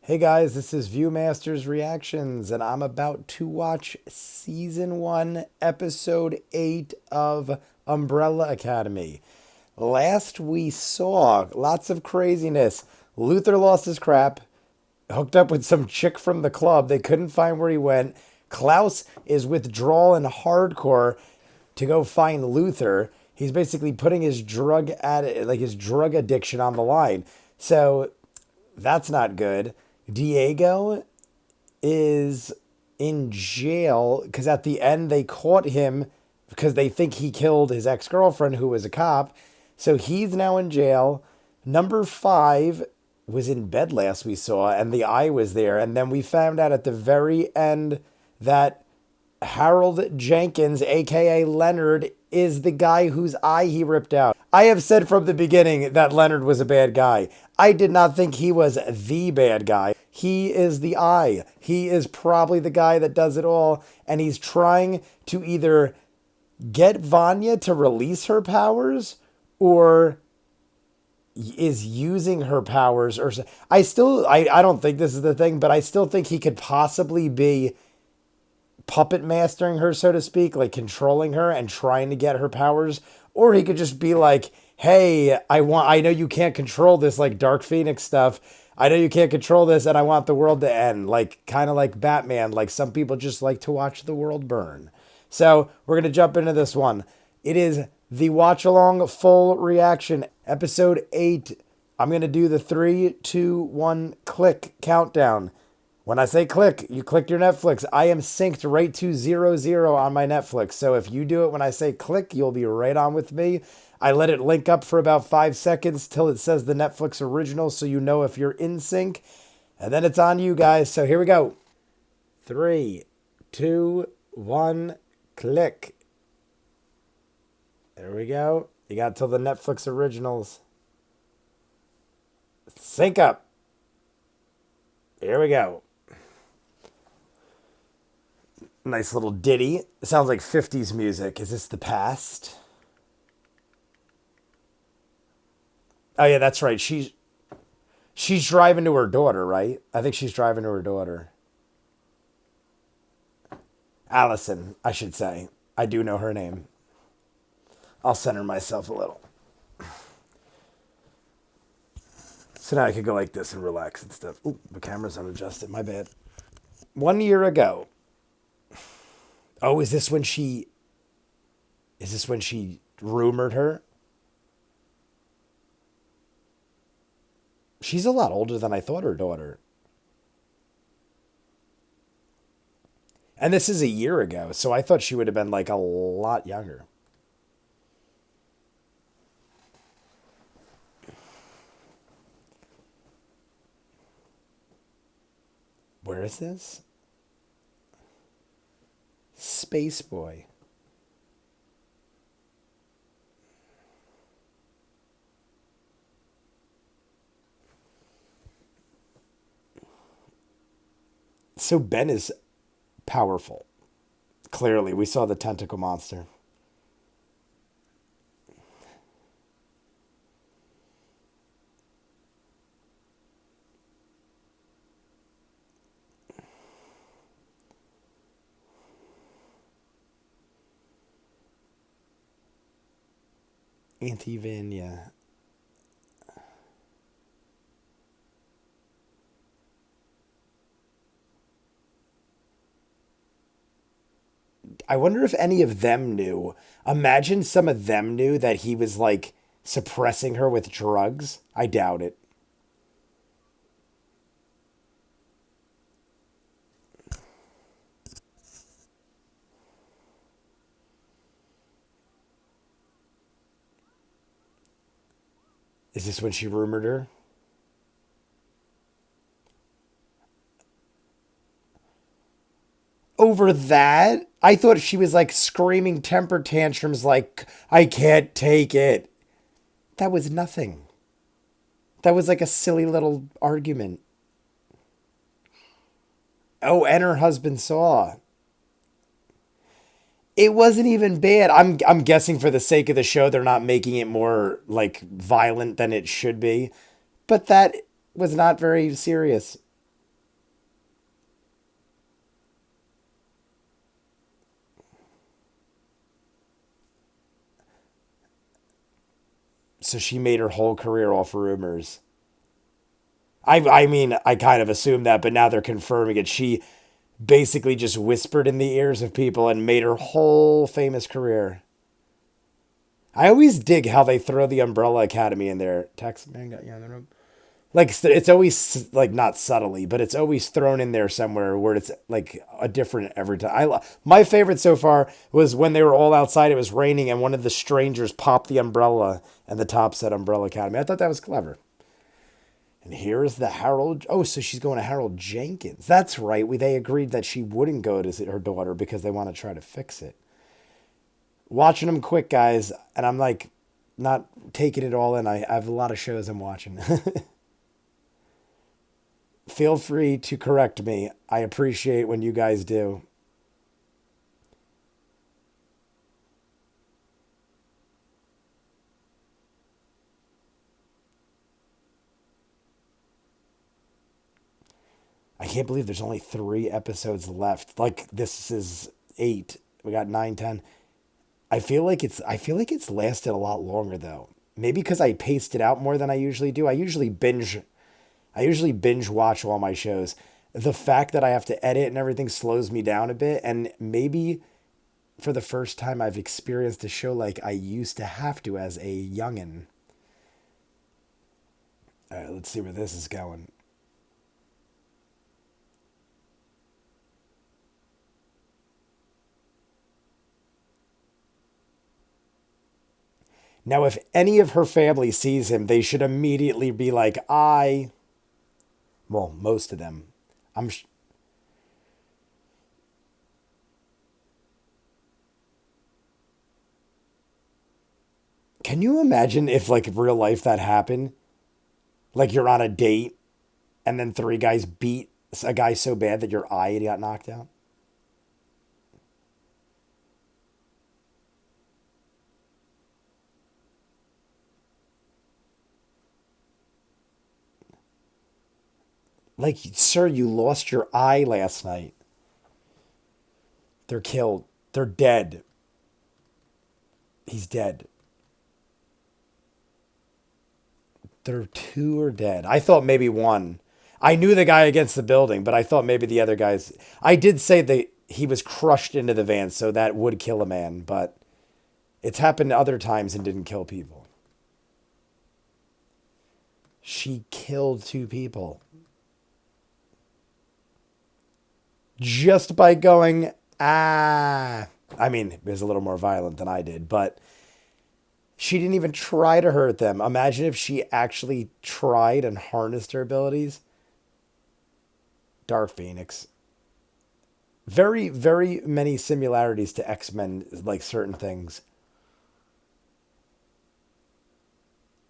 Hey guys, this is ViewMasters Reactions, and I'm about to watch Season 1, Episode 8 of Umbrella Academy. Last we saw lots of craziness. Luther lost his crap, hooked up with some chick from the club. They couldn't find where he went. Klaus is withdrawal and hardcore to go find Luther. He's basically putting his his drug addiction on the line. So that's not good. Diego is in jail because at the end they caught him because they think he killed his ex-girlfriend who was a cop. So he's now in jail. Number 5 was in bed last we saw, and the eye was there. And then we found out at the very end that Harold Jenkins, aka Leonard, is the guy whose eye he ripped out. I have said from the beginning that Leonard was a bad guy. I did not think he was the bad guy. He is the eye. He is probably the guy that does it all, and he's trying to either get Vanya to release her powers or is using her powers. Or I don't think this is the thing, but I still think he could possibly be puppet mastering her, so to speak, like controlling her and trying to get her powers. Or he could just be like, hey, I know you can't control this, like Dark Phoenix stuff. I know you can't control this and I want the world to end. Like, kind of like Batman. Like, some people just like to watch the world burn. So we're going to jump into this one. It is the watch along full reaction, episode 8. I'm going to do the 3, 2, 1 click countdown. When I say click, you click your Netflix. I am synced right to 00 on my Netflix. So if you do it when I say click, you'll be right on with me. I let it link up for about 5 seconds till it says the Netflix original, so you know if you're in sync. And then it's on you guys. So here we go. 3, 2, 1, click. There we go. You got till the Netflix originals. Sync up. Here we go. Nice little ditty. It sounds like 50s music. Is this the past? Oh yeah, that's right. She's driving to her daughter, right? I think she's driving to her daughter. Allison, I should say. I do know her name. I'll center myself a little. So now I could go like this and relax and stuff. Ooh, the camera's unadjusted. My bad. 1 year ago. Oh, is this when she rumored her? She's a lot older than I thought, her daughter. And this is a year ago, so I thought she would have been like a lot younger. Where is this? Space Boy. So Ben is powerful. Clearly, we saw the tentacle monster. Auntie Vanya. I wonder if any of them knew. Imagine some of them knew that he was like suppressing her with drugs. I doubt it. Is this when she rumored her? Over that? I thought she was like screaming temper tantrums like, I can't take it. That was nothing. That was like a silly little argument. Oh, and her husband saw. It wasn't even bad. I'm guessing for the sake of the show they're not making it more like violent than it should be. But that was not very serious. So she made her whole career off rumors. I mean, I kind of assumed that, but now they're confirming it. She basically just whispered in the ears of people and made her whole famous career. I always dig how they throw the Umbrella Academy in there. Text man got you on the room. Like it's always like not subtly, but it's always thrown in there somewhere where it's like a different every time. My favorite so far was when they were all outside. It was raining, and one of the strangers popped the umbrella, and the top said Umbrella Academy. I thought that was clever. And here's the Harold. Oh, so she's going to Harold Jenkins. That's right. They agreed that she wouldn't go to her daughter because they want to try to fix it. Watching them quick, guys, and I'm like not taking it all in. I have a lot of shows I'm watching. Feel free to correct me. I appreciate when you guys do. I can't believe there's only 3 episodes left. Like this is 8. We got 9, 10. I feel like it's lasted a lot longer though. Maybe because I paced it out more than I usually do. I usually binge watch all my shows. The fact that I have to edit and everything slows me down a bit, and maybe for the first time I've experienced a show like I used to have to as a youngin. All right, let's see where this is going. Now, if any of her family sees him, they should immediately be like, well, most of them. I'm. Can you imagine if, like, real life that happened? Like, you're on a date, and then 3 guys beat a guy so bad that your eye got knocked out? Like, sir, you lost your eye last night. They're killed. They're dead. He's dead. There two are dead. I thought maybe one. I knew the guy against the building, but I thought maybe the other guys. I did say that he was crushed into the van, so that would kill a man, but it's happened other times and didn't kill people. She killed 2 people just by going, ah. I mean, it was a little more violent than I did, but she didn't even try to hurt them. Imagine if she actually tried and harnessed her abilities. Dark Phoenix. Very, very many similarities to X-Men, like certain things.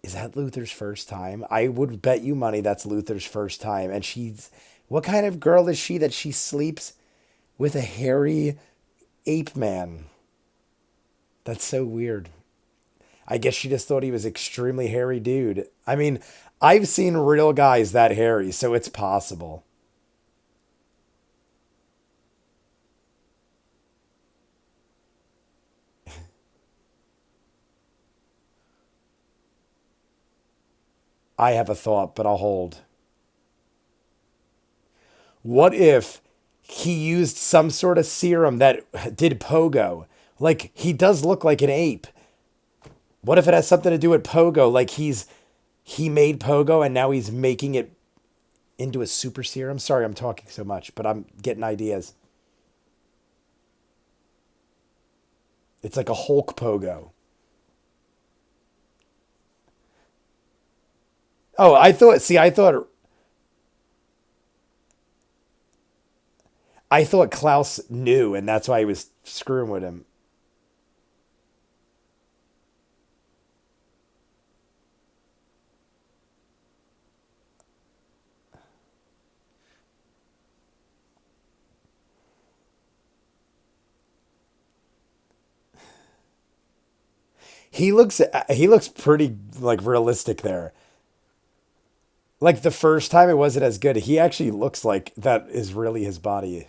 Is that Luther's first time? I would bet you money that's Luther's first time. And she's, what kind of girl is she that she sleeps with a hairy ape man? That's so weird. I guess she just thought he was extremely hairy dude. I mean, I've seen real guys that hairy, so it's possible. I have a thought, but I'll hold. What if he used some sort of serum that did pogo? Like, he does look like an ape. What if it has something to do with pogo? Like he made pogo and now he's making it into a super serum? Sorry, I'm talking so much, but I'm getting ideas. It's like a Hulk pogo. Oh, I thought Klaus knew and that's why he was screwing with him. He looks pretty like realistic there. Like the first time it wasn't as good. He actually looks like that is really his body.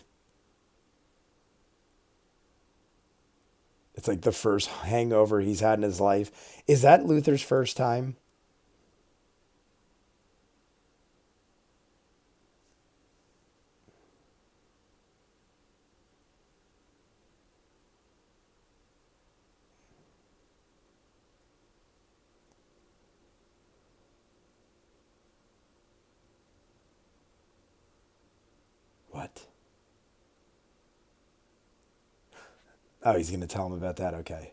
It's like the first hangover he's had in his life. Is that Luther's first time? What? Oh, he's going to tell him about that. Okay.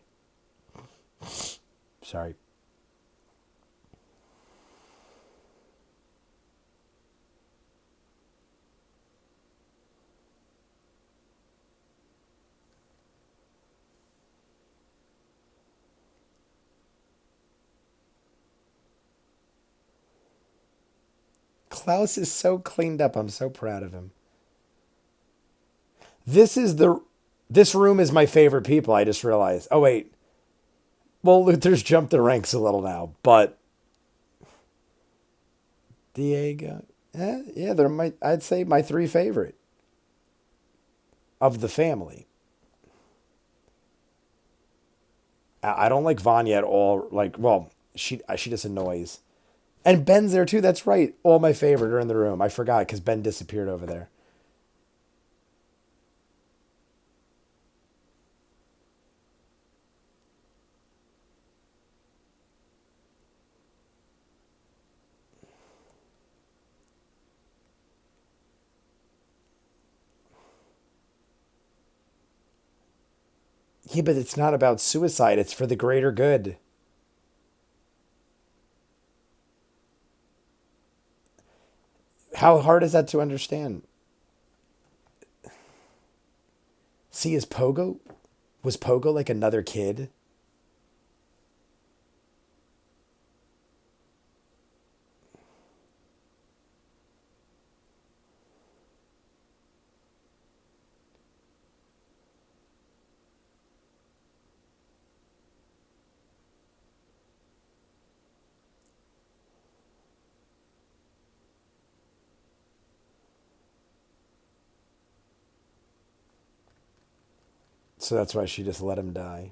Sorry. Klaus is so cleaned up. I'm so proud of him. This is the this room is my favorite people. I just realized. Oh wait. Well, Luther's jumped the ranks a little now, but Diego. Yeah, they're my. I'd say my three favorite of the family. I don't like Vanya at all. Like, well, she just annoys. And Ben's there too. That's right. All my favorite are in the room. I forgot because Ben disappeared over there. Yeah, but it's not about suicide. It's for the greater good. How hard is that to understand? See, is Pogo was Pogo like another kid? So that's why she just let him die.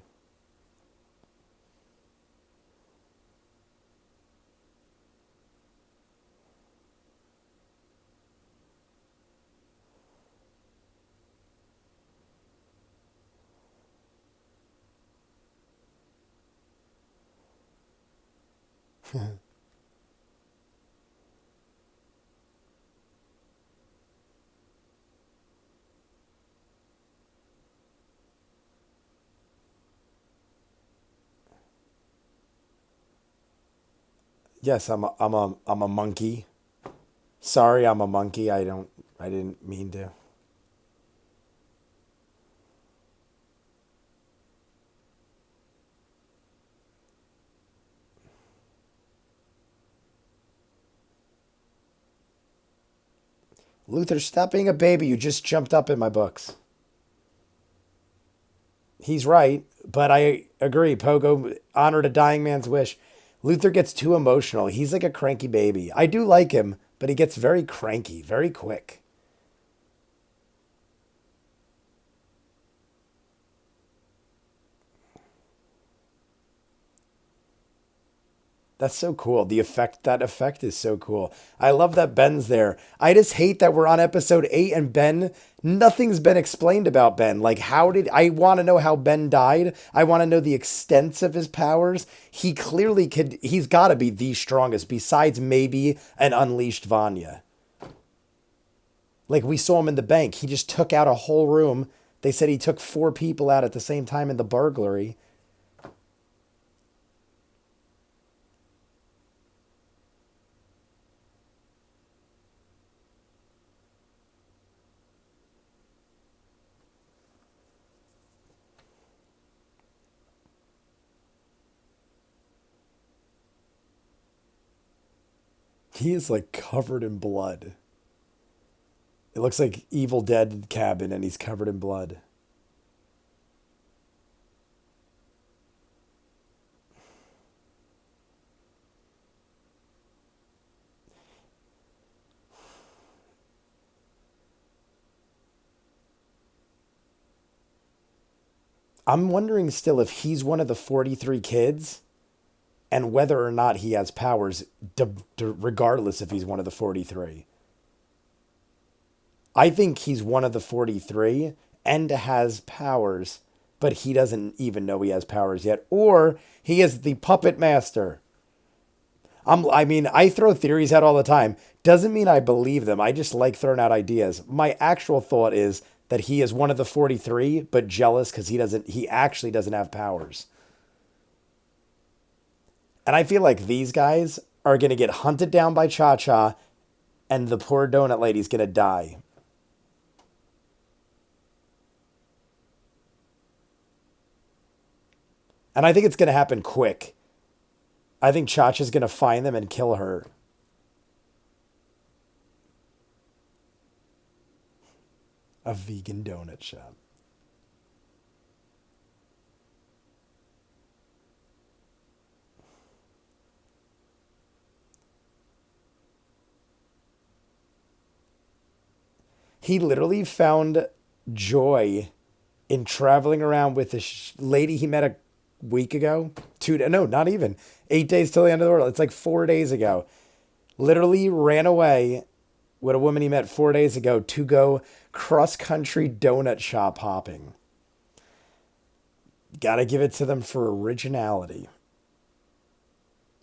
Yes, I'm a monkey. Sorry, I'm a monkey. I didn't mean to. Luther, stop being a baby. You just jumped up in my books. He's right, but I agree. Pogo honored a dying man's wish. Luther gets too emotional. He's like a cranky baby. I do like him, but he gets very cranky, very quick. That's so cool. That effect is so cool. I love that Ben's there. I just hate that we're on episode 8 and Ben, nothing's been explained about Ben. Like, I want to know how Ben died. I want to know the extents of his powers. He's got to be the strongest, besides maybe an unleashed Vanya. Like, we saw him in the bank. He just took out a whole room. They said he took 4 people out at the same time in the burglary. He is like covered in blood. It looks like Evil Dead cabin and he's covered in blood. I'm wondering still if he's one of the 43 kids and whether or not he has powers, regardless if he's one of the 43. I think he's one of the 43 and has powers, but he doesn't even know he has powers yet. Or he is the puppet master. I mean, I throw theories out all the time. Doesn't mean I believe them. I just like throwing out ideas. My actual thought is that he is one of the 43, but jealous because he actually doesn't have powers. And I feel like these guys are going to get hunted down by Cha Cha, and the poor donut lady's going to die. And I think it's going to happen quick. I think Cha Cha's going to find them and kill her. A vegan donut shop. He literally found joy in traveling around with this lady he met a week ago. No, not even. 8 days till the end of the world. It's like 4 days ago. Literally ran away with a woman he met 4 days ago to go cross country donut shop hopping. Gotta give it to them for originality.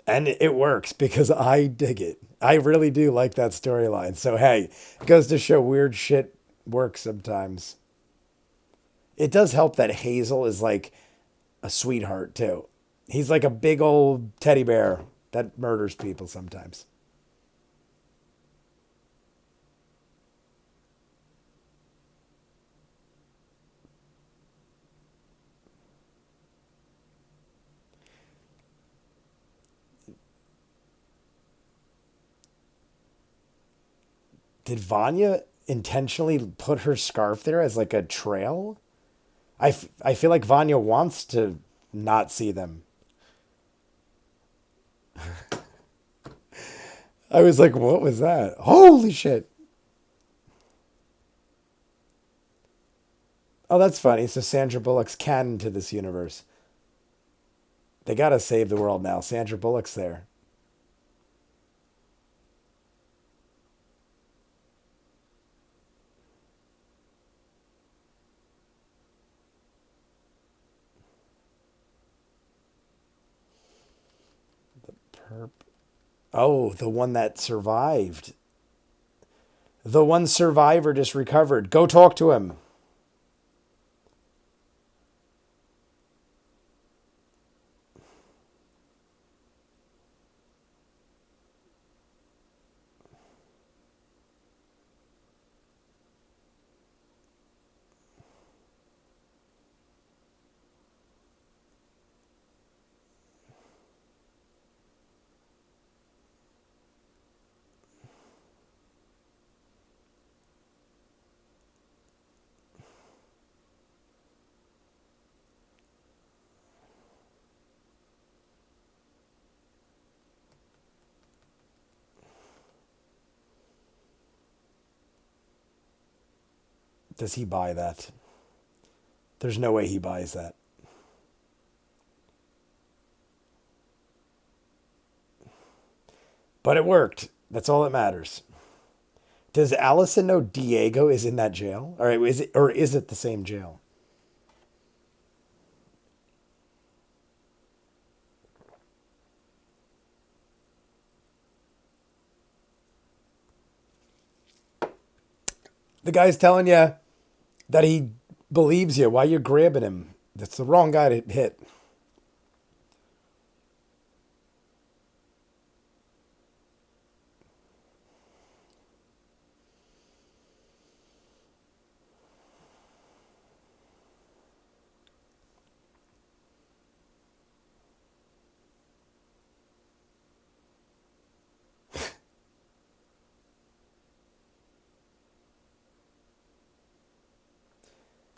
And it works because I dig it. I really do like that storyline. So, hey, it goes to show weird shit works sometimes. It does help that Hazel is like a sweetheart, too. He's like a big old teddy bear that murders people sometimes. Did Vanya intentionally put her scarf there as like a trail? I feel like Vanya wants to not see them. I was like, what was that? Holy shit. Oh, that's funny. So Sandra Bullock's canon to this universe. They gotta save the world now. Sandra Bullock's there. Perp. Oh, the one that survived. The one survivor just recovered. Go talk to him. Does he buy that? There's no way he buys that. But it worked. That's all that matters. Does Allison know Diego is in that jail? All right, is it the same jail? The guy's telling you that he believes you. Why you grabbing him? That's the wrong guy to hit.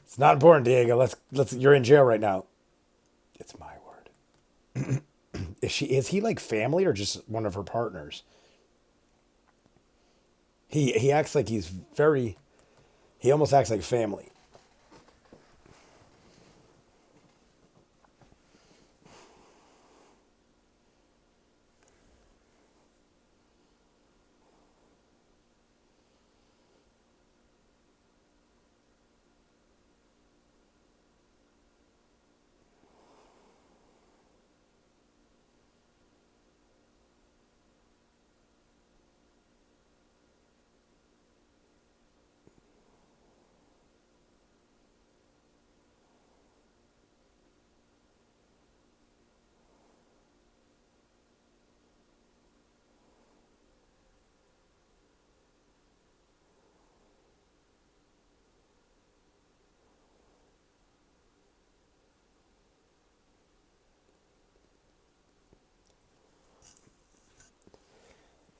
It's not important, Diego. Let's. You're in jail right now. It's my word. Is he like family or just one of her partners? He acts like he's very. He almost acts like family.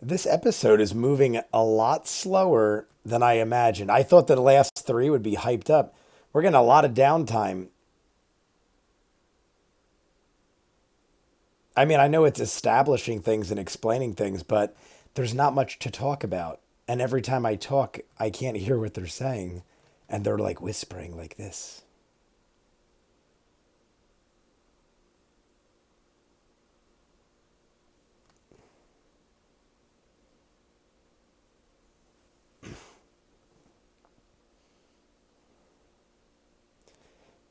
This episode is moving a lot slower than I imagined. I thought the last three would be hyped up. We're getting a lot of downtime. I mean, I know it's establishing things and explaining things, but there's not much to talk about. And every time I talk, I can't hear what they're saying. And they're like whispering like this.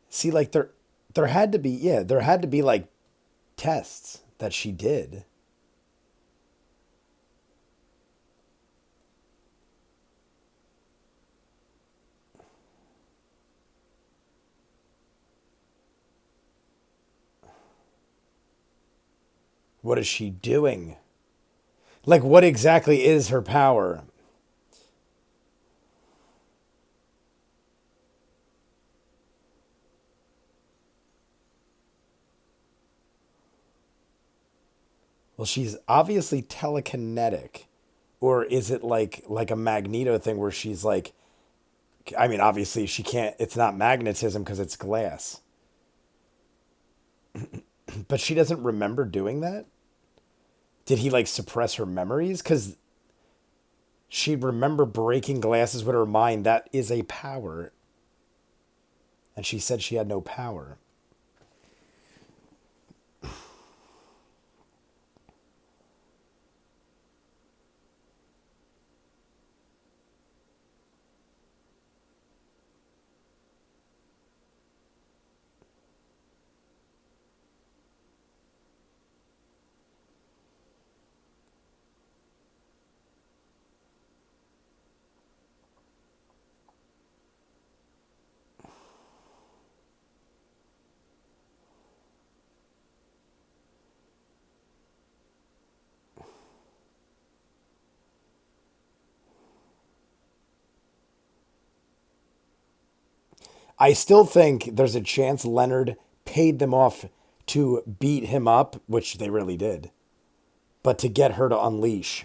See, like there had to be, yeah, there had to be like tests that she did. What is she doing? Like, what exactly is her power? Well, she's obviously telekinetic. Or is it like a Magneto thing where she's like, I mean, obviously she can't, it's not magnetism because it's glass. But she doesn't remember doing that? Did he like suppress her memories? Because she'd remember breaking glasses with her mind. That is a power. And she said she had no power. I still think there's a chance Leonard paid them off to beat him up, which they really did, but to get her to unleash.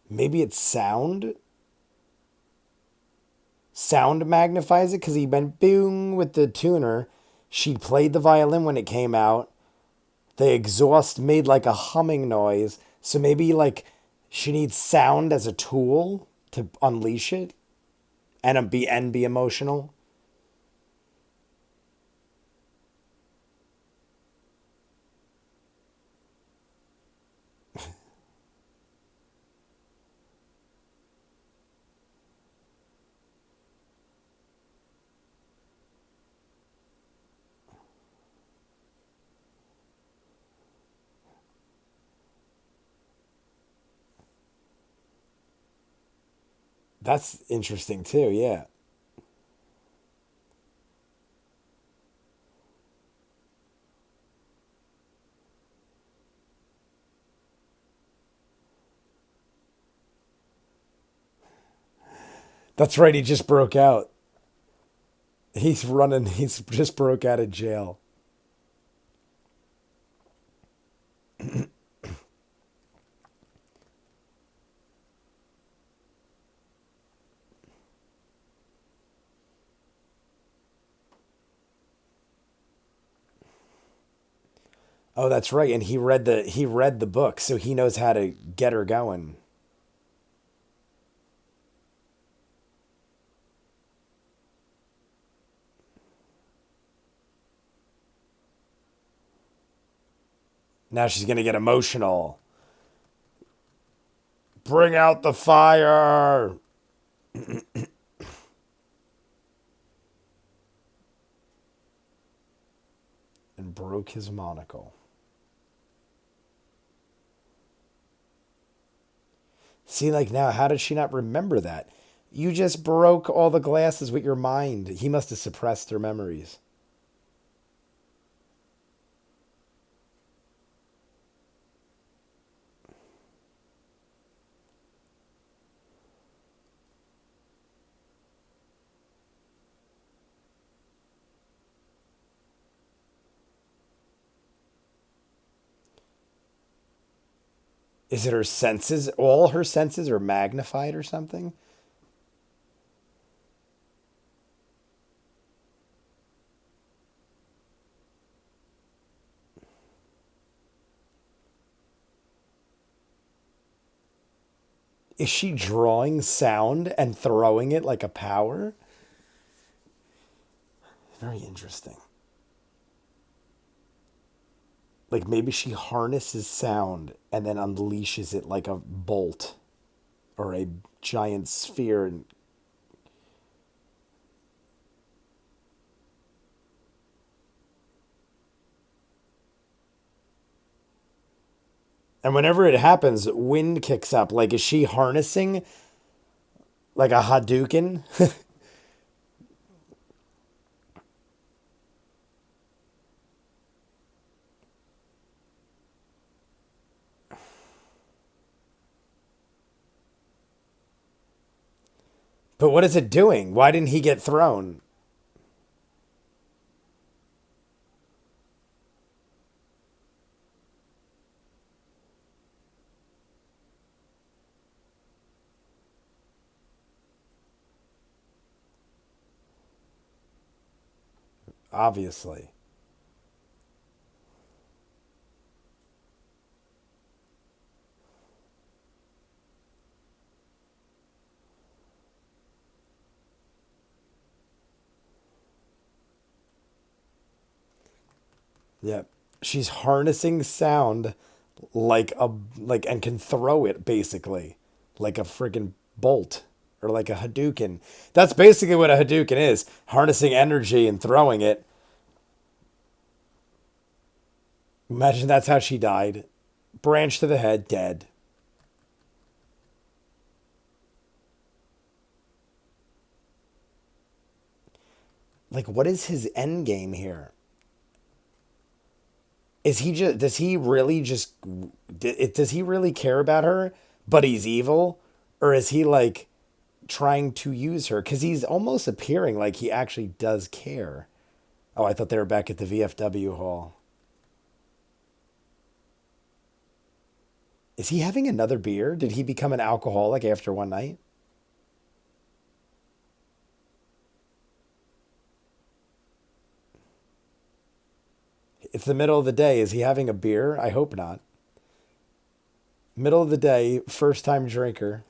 Maybe it's sound. Sound magnifies it because he went boom with the tuner. She played the violin when it came out. The exhaust made like a humming noise. So maybe like she needs sound as a tool to unleash it and be emotional. That's interesting too. Yeah. That's right. He just broke out. He's running. He's just broke out of jail. Oh, that's right. And he read the book, so he knows how to get her going. Now she's gonna get emotional. Bring out the fire. And broke his monocle. See, like now, how did she not remember that? You just broke all the glasses with your mind. He must have suppressed their memories. Is it her senses? All her senses are magnified or something? Is she drawing sound and throwing it like a power? Very interesting. Like maybe she harnesses sound and then unleashes it like a bolt or a giant sphere. And whenever it happens, wind kicks up. Like, is she harnessing like a Hadouken? But what is it doing? Why didn't he get thrown? Obviously. Yeah. She's harnessing sound like a like and can throw it basically like a friggin' bolt or like a Hadouken. That's basically what a Hadouken is. Harnessing energy and throwing it. Imagine that's how she died. Branch to the head, dead. Like what is his end game here? Is he just does he really just does he really care about her but he's evil, or is he like trying to use her cuz he's almost appearing like he actually does care. Oh, I thought they were back at the VFW hall. Is he having another beer? Did he become an alcoholic after one night? It's the middle of the day. Is he having a beer? I hope not. Middle of the day, first time drinker.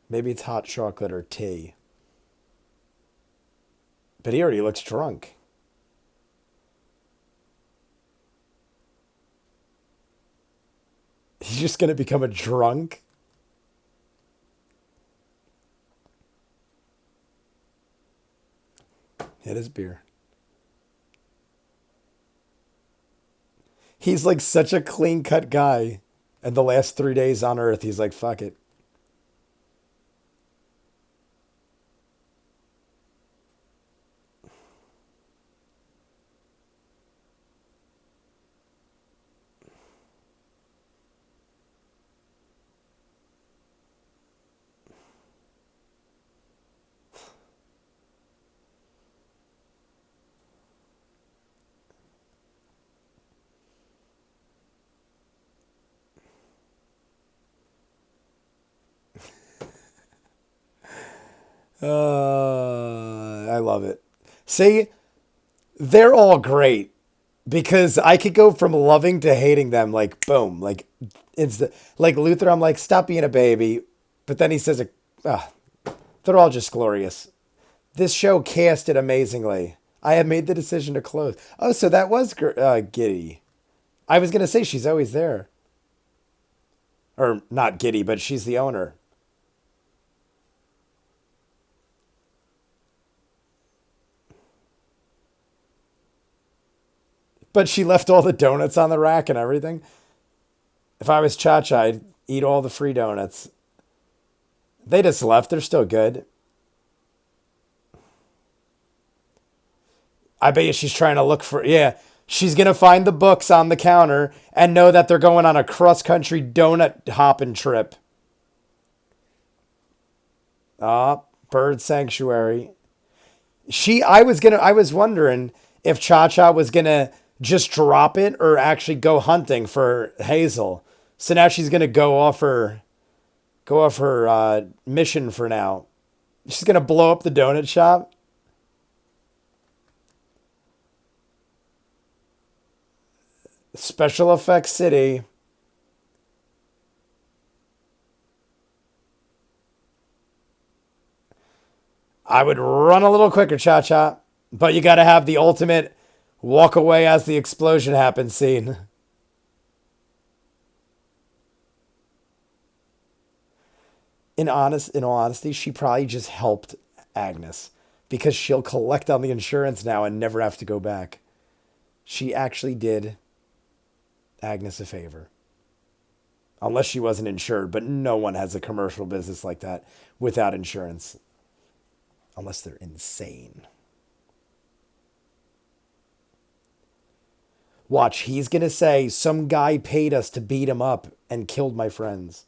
Maybe it's hot chocolate or tea. But he already looks drunk. He's just going to become a drunk? It is beer. He's like such a clean cut guy. And the last 3 days on Earth, he's like, fuck it. I love it. See, they're all great because I could go from loving to hating them like boom, like instant. Like Luther, I'm like, stop being a baby, but then he says, ah, they're all just glorious. This show cast it amazingly. I have made the decision to close. Oh, so that was Giddy. I was gonna say she's always there, or not Giddy, but she's the owner. But she left all the donuts on the rack and everything. If I was Cha-Cha, I'd eat all the free donuts. They just left. They're still good. I bet you she's trying to look for, yeah, she's going to find the books on the counter and know that they're going on a cross-country donut hopping trip. Ah, bird sanctuary. I was wondering if Cha-Cha was going to just drop it or actually go hunting for Hazel. So now she's going to go off her mission for now. She's going to blow up the donut shop. Special Effects City. I would run a little quicker, Cha Cha. But you got to have the ultimate walk away as the explosion happens scene. In all honesty, she probably just helped Agnes because she'll collect on the insurance now and never have to go back. She actually did Agnes a favor. Unless she wasn't insured, but no one has a commercial business like that without insurance. Unless they're insane. Watch, he's going to say, some guy paid us to beat him up and killed my friends.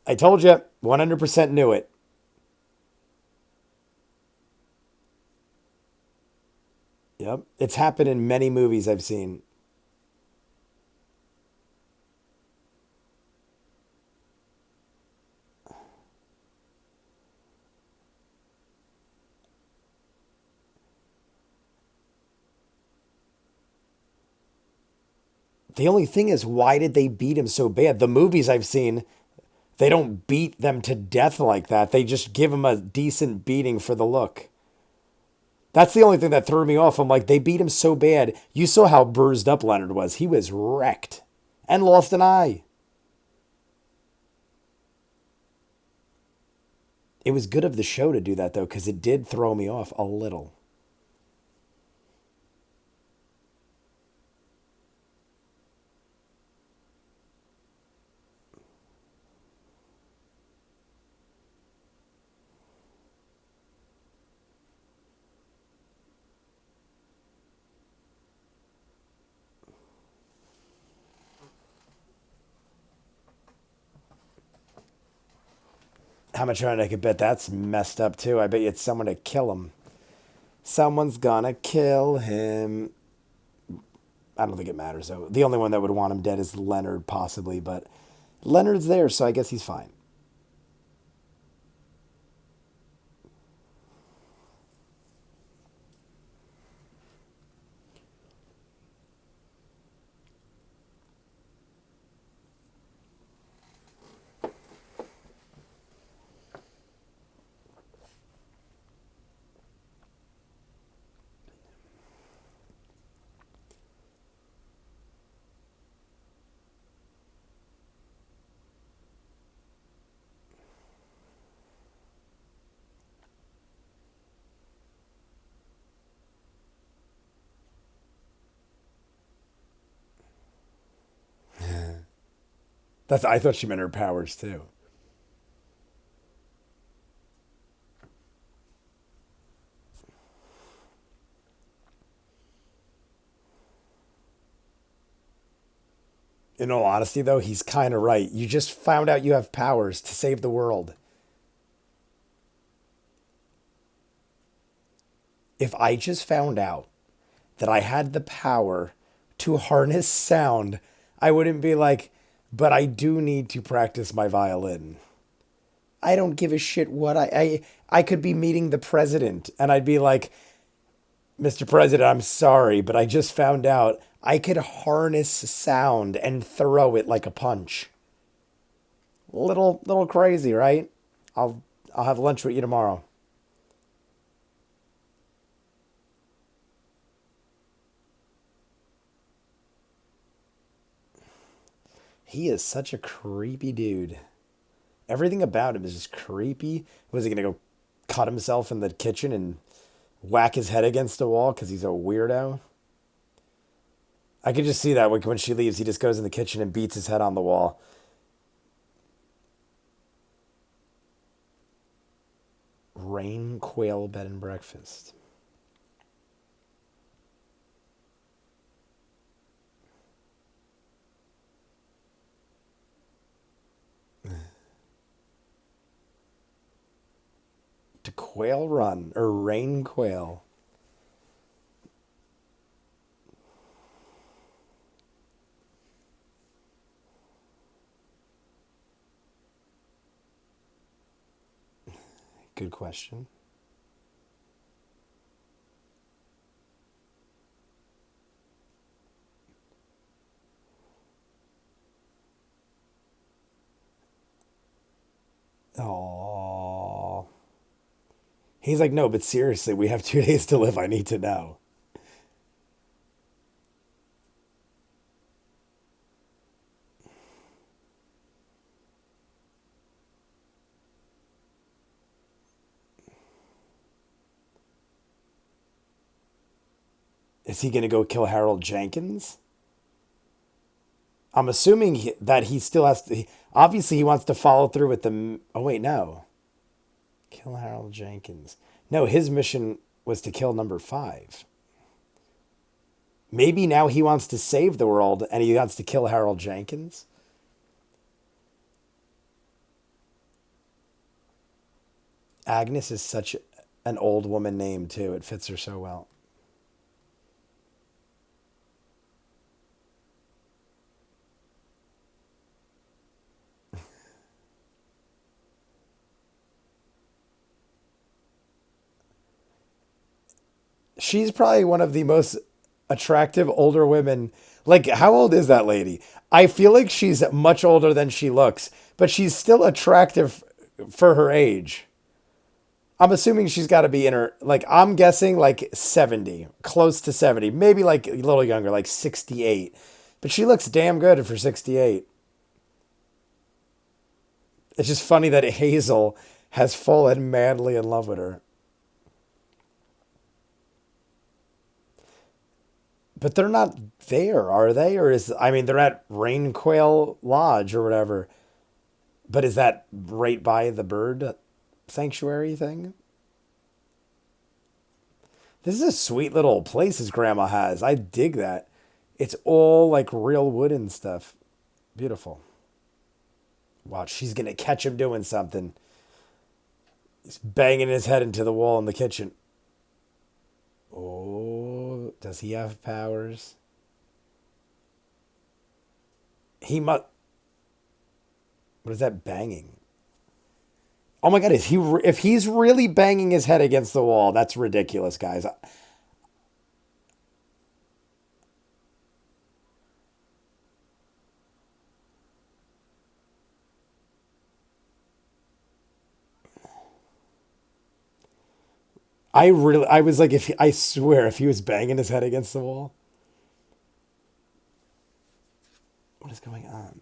I told you, 100% knew it. Yep. It's happened in many movies I've seen. The only thing is, why did they beat him so bad? The movies I've seen, they don't beat them to death like that. They just give him a decent beating for the look. That's the only thing that threw me off. I'm like, they beat him so bad. You saw how bruised up Leonard was. He was wrecked and lost an eye. It was good of the show to do that, though, because it did throw me off a little. How much on I could bet that's messed up, too. I bet you it's someone to kill him. Someone's gonna kill him. I don't think it matters, though. The only one that would want him dead is Leonard, possibly, but Leonard's there, so I guess he's fine. I thought she meant her powers, too. In all honesty, though, he's kind of right. You just found out you have powers to save the world. If I just found out that I had the power to harness sound, I wouldn't be like, but I do need to practice my violin. I don't give a shit what I could be meeting the president and I'd be like, Mr. President, I'm sorry, but I just found out I could harness sound and throw it like a punch. Little crazy, right? I'll have lunch with you tomorrow. He is such a creepy dude. Everything about him is just creepy. Was he gonna go cut himself in the kitchen and whack his head against the wall because he's a weirdo? I could just see that when she leaves, he just goes in the kitchen and beats his head on the wall. Rain Quail Bed and Breakfast. To Quail Run, or Rain Quail. Good question. Oh. He's like, no, but seriously, we have 2 days to live. I need to know. Is he going to go kill Harold Jenkins? I'm assuming that he still has to. Obviously, he wants to follow through with the. Oh, wait, no. Kill Harold Jenkins. No, his mission was to kill number 5. Maybe now he wants to save the world and he wants to kill Harold Jenkins. Agnes is such an old woman name, too. It fits her so well. She's probably one of the most attractive older women. Like, how old is that lady? I feel like she's much older than she looks, but she's still attractive for her age. I'm assuming she's got to be in her, like, I'm guessing like 70, close to 70, maybe like a little younger, like 68. But she looks damn good for 68. It's just funny that Hazel has fallen madly in love with her. But they're not there, are they? Or is, I mean, they're at Rain Quail Lodge or whatever. But is that right by the bird sanctuary thing? This is a sweet little place his grandma has. I dig that. It's all like real wood and stuff. Beautiful. Watch, she's going to catch him doing something. He's banging his head into the wall in the kitchen. Oh, does he have powers? He must. What is that banging? Oh my god! If he's really banging his head against the wall, that's ridiculous, guys. I was like, I swear, if he was banging his head against the wall, what is going on?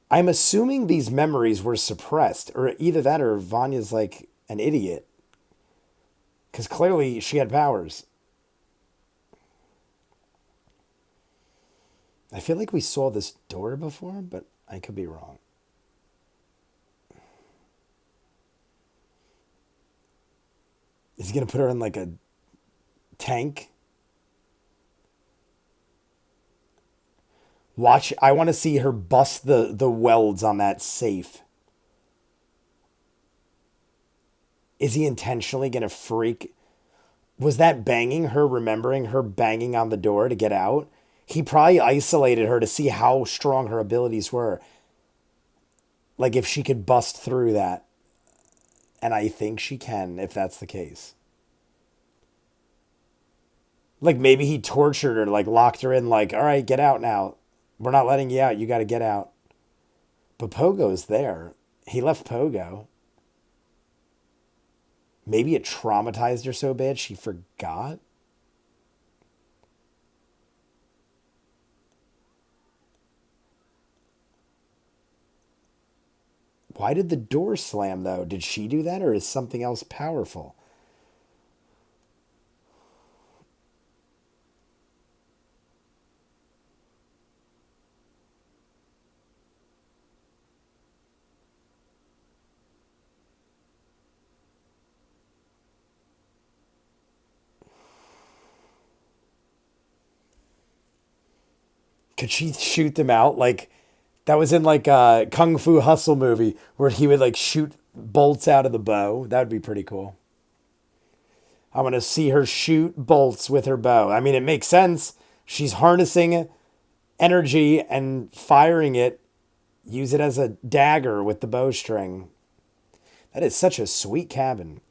I'm assuming these memories were suppressed, or either that, or Vanya's like an idiot, because clearly she had powers. I feel like we saw this door before, but I could be wrong. Is he gonna put her in like a tank? Watch, I want to see her bust the welds on that safe. Is he intentionally gonna freak? Was that banging her, remembering her banging on the door to get out? He probably isolated her to see how strong her abilities were. Like if she could bust through that. And I think she can if that's the case. Like maybe he tortured her, like locked her in, like, all right, get out now. We're not letting you out. You got to get out. But Pogo's there. He left Pogo. Maybe it traumatized her so bad she forgot. Why did the door slam, though? Did she do that, or is something else powerful? Could she shoot them out? Like, that was in like a Kung Fu Hustle movie where he would like shoot bolts out of the bow. That would be pretty cool. I want to see her shoot bolts with her bow. I mean, it makes sense. She's harnessing energy and firing it. Use it as a dagger with the bowstring. That is such a sweet cabin.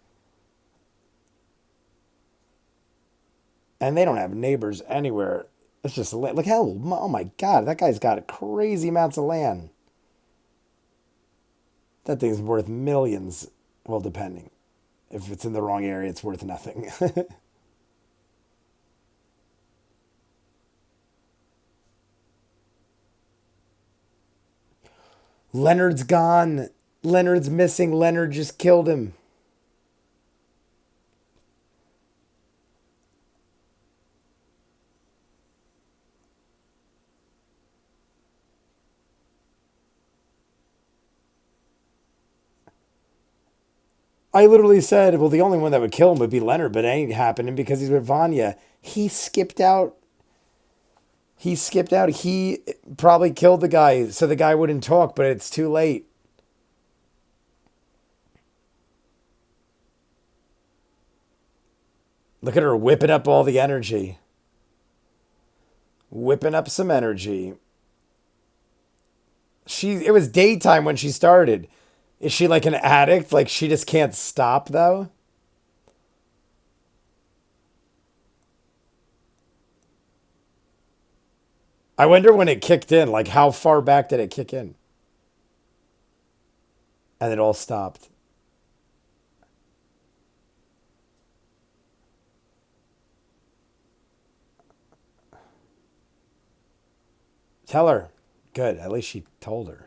And they don't have neighbors anywhere. It's just, look how, oh my God, that guy's got crazy amounts of land. That thing's worth millions. Well, depending. If it's in the wrong area, it's worth nothing. Leonard's gone. Leonard's missing. Leonard just killed him. I literally said, well, the only one that would kill him would be Leonard, but it ain't happening because he's with Vanya. He skipped out. He skipped out. He probably killed the guy so the guy wouldn't talk, but it's too late. Look at her whipping up all the energy. Whipping up some energy. It was daytime when she started. Is she like an addict? Like she just can't stop though? I wonder when it kicked in. Like how far back did it kick in? And it all stopped. Tell her. Good. At least she told her.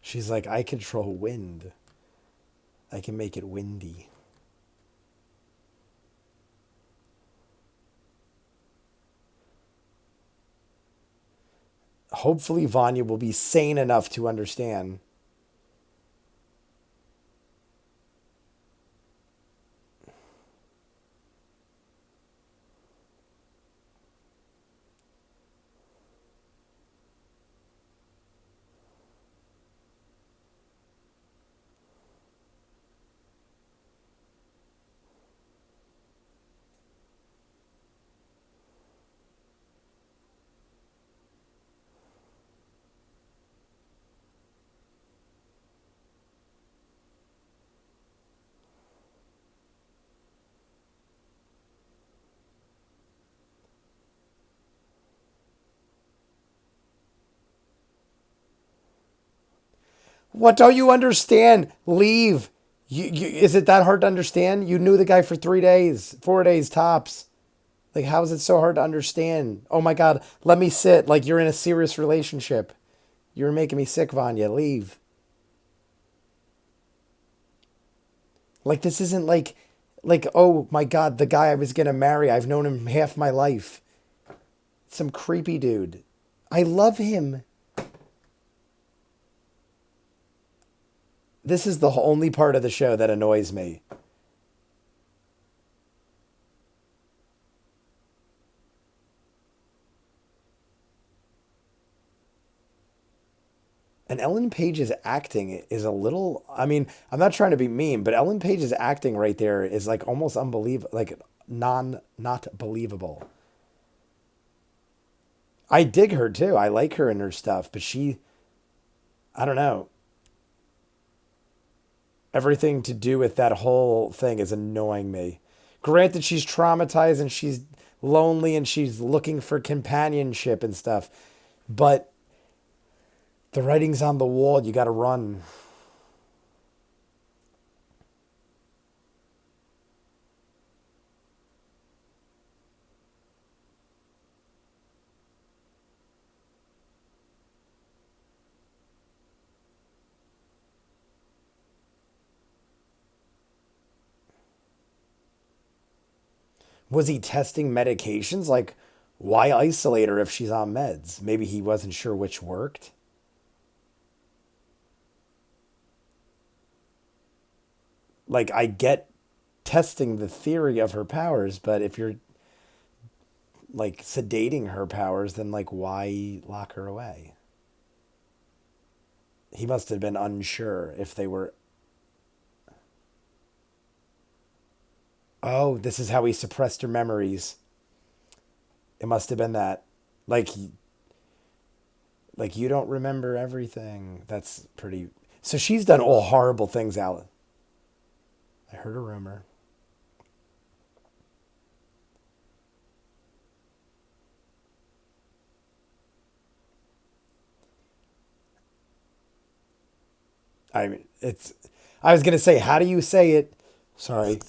She's like, I control wind. I can make it windy. Hopefully, Vanya will be sane enough to understand. What don't you understand? Leave. Is it that hard to understand? You knew the guy for 3 days, 4 days tops. Like, how is it so hard to understand? Oh my God, let me sit. Like, you're in a serious relationship. You're making me sick, Vanya. Leave. Like, this isn't like, oh my God, the guy I was going to marry. I've known him half my life. Some creepy dude. I love him. This is the only part of the show that annoys me. And Ellen Page's acting is a little, I mean, I'm not trying to be mean, but Ellen Page's acting right there is like almost unbelievable, like not believable. I dig her too. I like her and her stuff, but I don't know. Everything to do with that whole thing is annoying me. Granted, she's traumatized and she's lonely and she's looking for companionship and stuff, but the writing's on the wall. You got to run. Was he testing medications? Like, why isolate her if she's on meds? Maybe he wasn't sure which worked. Like, I get testing the theory of her powers, but if you're like sedating her powers, then like, why lock her away? He must have been unsure if they were. Oh, this is how he suppressed her memories. It must have been that. Like, like you don't remember everything. That's pretty. So she's done all horrible things, Alan. I heard a rumor. I mean, it's. I was gonna say, how do you say it? Sorry.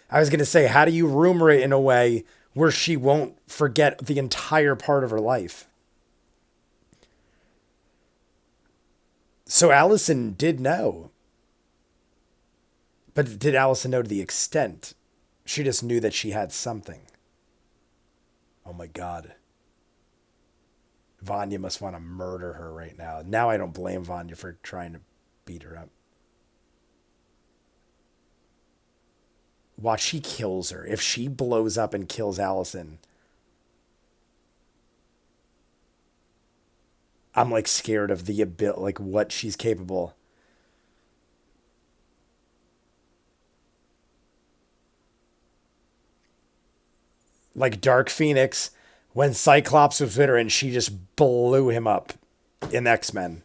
I was gonna say, how do you rumor it in a way where she won't forget the entire part of her life? So Allison did know, but did Allison know to the extent? She just knew that she had something. Oh my God. Vanya must want to murder her right now. Now I don't blame Vanya for trying to beat her up. Watch, she kills her. If she blows up and kills Allison, I'm like scared of the ability, like what she's capable. Like Dark Phoenix, when Cyclops was with her and she just blew him up in X Men.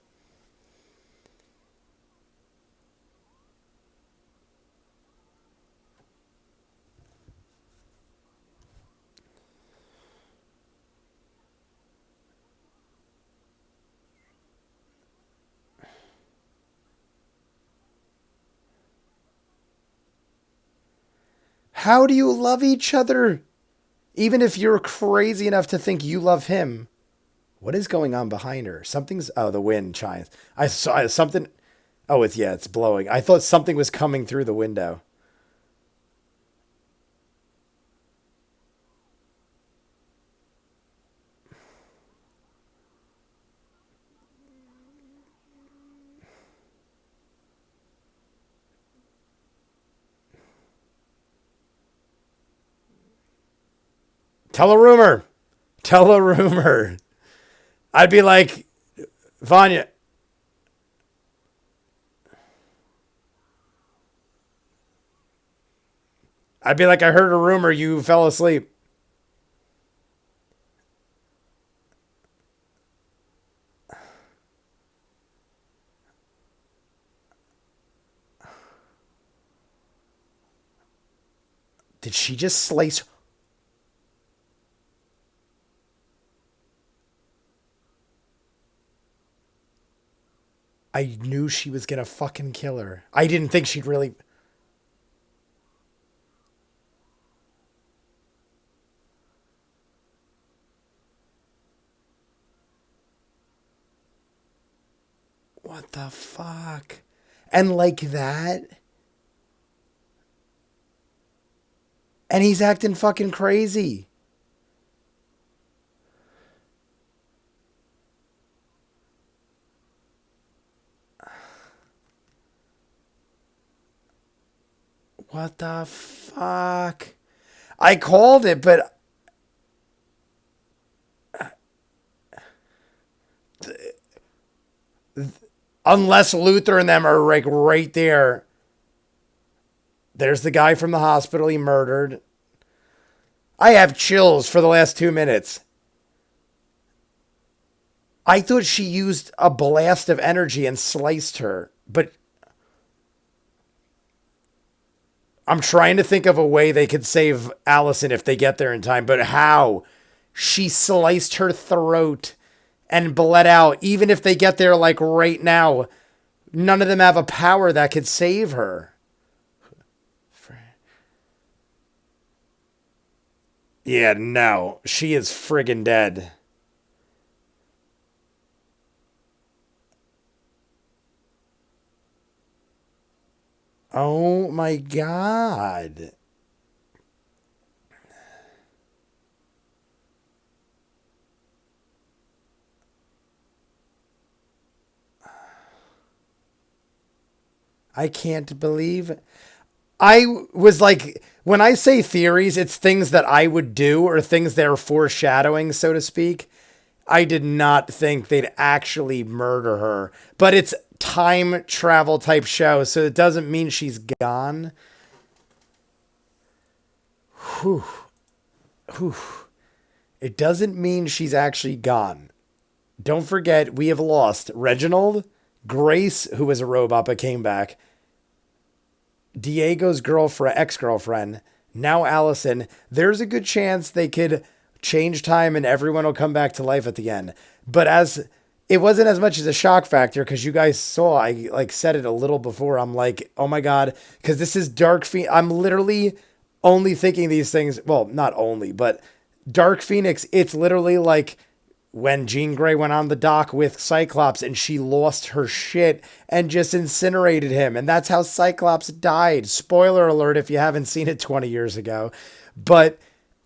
How do you love each other? Even if you're crazy enough to think you love him. What is going on behind her? Something's. Oh, the wind chimes. I saw something. Oh, it's blowing. I thought something was coming through the window. Tell a rumor. Tell a rumor. I'd be like, Vanya. I'd be like, I heard a rumor you fell asleep. Did she just slice? I knew she was gonna fucking kill her. I didn't think she'd really. What the fuck? And like that? And he's acting fucking crazy. What the fuck? I called it, but unless Luther and them are like right there. There's the guy from the hospital he murdered. I have chills for the last 2 minutes. I thought she used a blast of energy and sliced her, but I'm trying to think of a way they could save Allison if they get there in time, but how? She sliced her throat and bled out. Even if they get there like right now, none of them have a power that could save her. Yeah, no. She is friggin' dead. Oh my god. I can't believe I was like, when I say theories, it's things that I would do or things that are foreshadowing, so to speak. I did not think they'd actually murder her, but it's time travel type show, so it doesn't mean she's gone. Whew, whew. It doesn't mean she's actually gone. Don't forget, we have lost Reginald, Grace, who was a robot but came back, Diego's girlfriend, ex-girlfriend, now Allison. There's a good chance they could change time and everyone will come back to life at the end. But as it wasn't as much as a shock factor because you guys saw, I like said it a little before. I'm like, oh my god, because this is Dark Phoenix. I'm literally only thinking these things. Well, not only, but Dark Phoenix. It's literally like when Jean Grey went on the dock with Cyclops and she lost her shit and just incinerated him. And that's how Cyclops died. Spoiler alert if you haven't seen it 20 years ago. But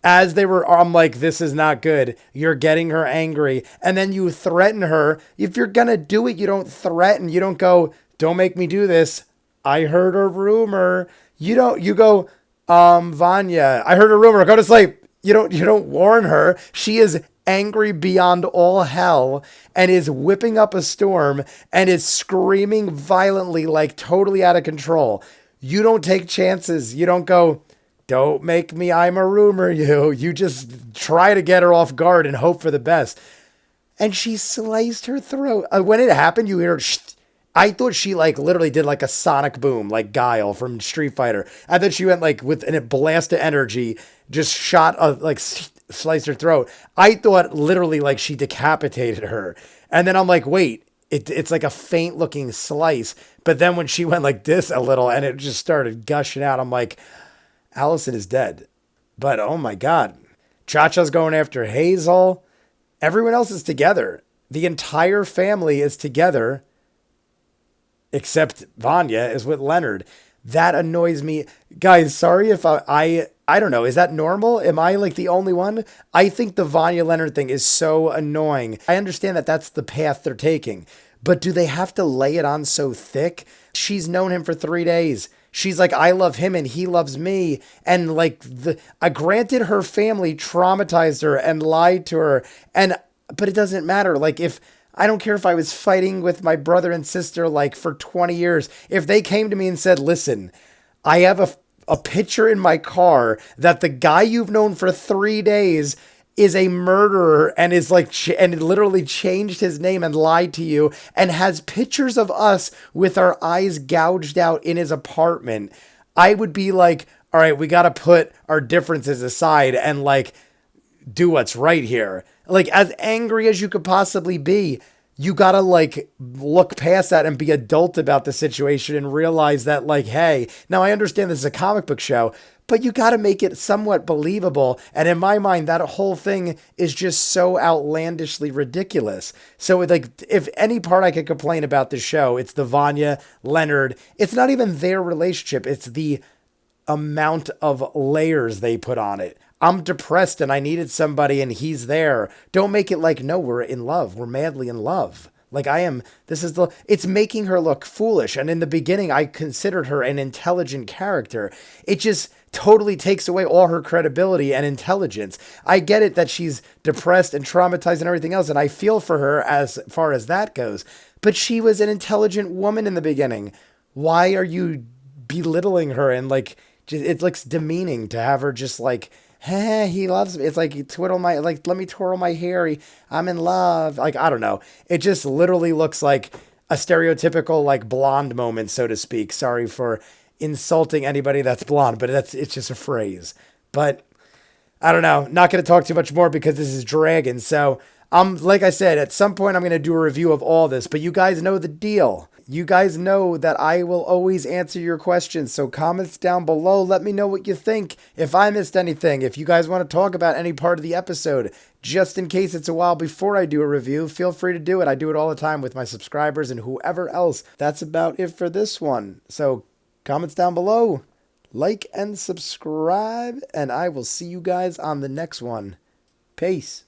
as they were, I'm like, this is not good. You're getting her angry. And then you threaten her. If you're going to do it, you don't threaten. You don't go, don't make me do this. I heard a rumor. You go, Vanya, I heard a rumor. Go to sleep. You don't warn her. She is angry beyond all hell and is whipping up a storm and is screaming violently, like totally out of control. You don't take chances. You don't go, don't make me, I'm a rumor you just try to get her off guard and hope for the best. And she sliced her throat. When it happened, you hear I thought she like literally did like a sonic boom, like Guile from Street Fighter. I thought she went like with a blast of energy, just shot like sliced her throat. I thought literally like she decapitated her. And then I'm like, wait, it's like a faint looking slice. But then when she went like this a little and it just started gushing out, I'm like, Allison is dead. But oh my God. Cha-Cha's going after Hazel. Everyone else is together. The entire family is together except Vanya is with Leonard. That annoys me. Guys, sorry if I don't know. Is that normal? Am I like the only one? I think the Vanya Leonard thing is so annoying. I understand that that's the path they're taking, but do they have to lay it on so thick? She's known him for 3 days. She's like, I love him and he loves me. And like granted her family traumatized her and lied to her. But it doesn't matter. Like if, I don't care if I was fighting with my brother and sister like for 20 years. If they came to me and said, listen, I have a picture in my car that the guy you've known for 3 days is a murderer and is like, and literally changed his name and lied to you and has pictures of us with our eyes gouged out in his apartment. I would be like, all right, we got to put our differences aside and like do what's right here. Like as angry as you could possibly be, you gotta like look past that and be adult about the situation and realize that like, hey, now I understand this is a comic book show, but you gotta make it somewhat believable. And in my mind, that whole thing is just so outlandishly ridiculous. So like, if any part I could complain about the show, it's the Vanya, Leonard. It's not even their relationship. It's the amount of layers they put on it. I'm depressed and I needed somebody and he's there. Don't make it like, no, we're in love. We're madly in love. Like I am, it's making her look foolish. And in the beginning, I considered her an intelligent character. It just totally takes away all her credibility and intelligence. I get it that she's depressed and traumatized and everything else. And I feel for her as far as that goes. But she was an intelligent woman in the beginning. Why are you belittling her and like, it looks demeaning to have her just like He loves me. It's like, let me twirl my hair. I'm in love. Like, I don't know. It just literally looks like a stereotypical, like, blonde moment, so to speak. Sorry for insulting anybody that's blonde, but it's just a phrase. But I don't know. Not going to talk too much more because this is Dragon. So, like I said, at some point I'm going to do a review of all this, but you guys know the deal. You guys know that I will always answer your questions. So comments down below. Let me know what you think. If I missed anything, if you guys want to talk about any part of the episode, just in case it's a while before I do a review, feel free to do it. I do it all the time with my subscribers and whoever else. That's about it for this one. So comments down below. Like and subscribe, and I will see you guys on the next one. Peace.